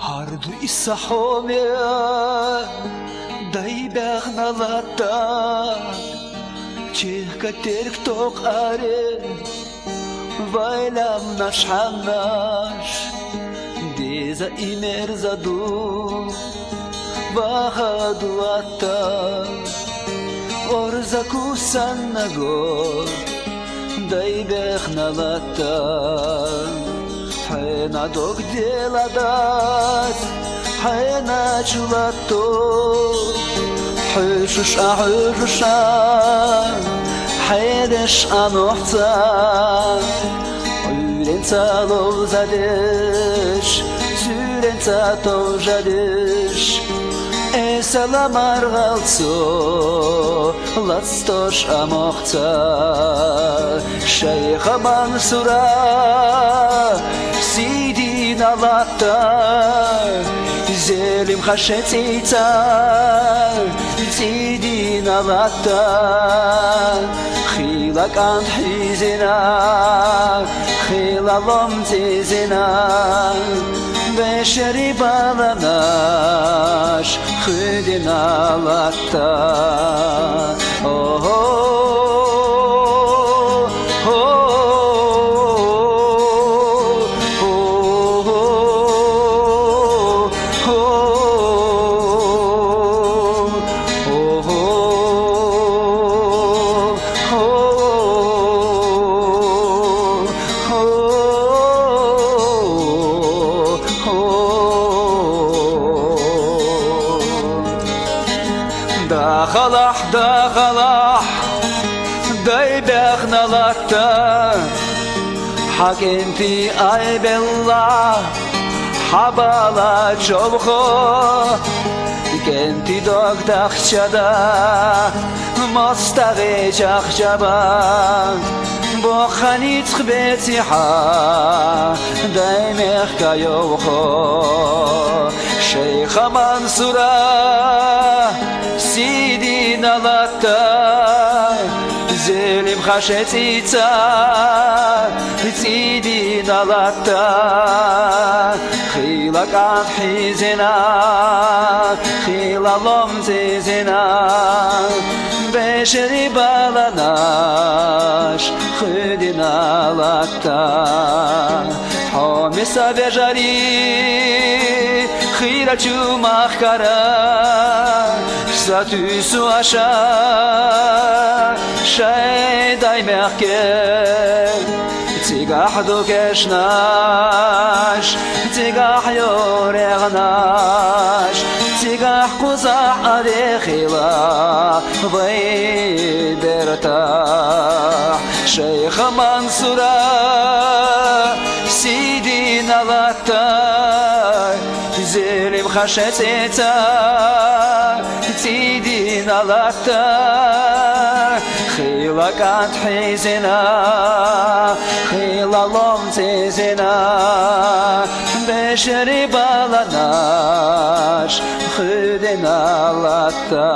Hardu isahomia dai bernalata Чехка теркток аре Вайлам наш ханаш Деза имер заду Вахаду ата Орза кусаннаго Дай бехналата Хайна дог деладас Хайна чулато حشش أحرشا حيدش أنوحتا Uyren talo zadış Süren tato jadış Esalamar galso Latstoş amohta Şeyha Mansura Sidin alatta Zelim haşetita Sidin alatta Khilak ant hizina Khilalom tizina Beşeri balanaş Khudin alatta Oh oh دخلح داي بخنلتا حكمتي اي بالله حبالا جوخو كنتي دوك دخشدا مستغي جخجبا بخنيت خبيتيحا داي مخكا يوخو شيخ منصورة Sidin alatta Zelim haşetita Sidin alatta Khilak ant hizina Khilalom tizina Beşeri balanaş Khudin alatta Homisa bejari Khirachu mahkara Statüsü aşağı Şeyday mehke Tigah dukeşnaş Tigah yoreğnaş Tigah kuzah adekhila Vaydertah Şeyh Mansura Sidin alatta Zelim haşeteta Sidin alatta Khilak ant hizina Khilalom tizina Beşeri balanaş Khudin alatta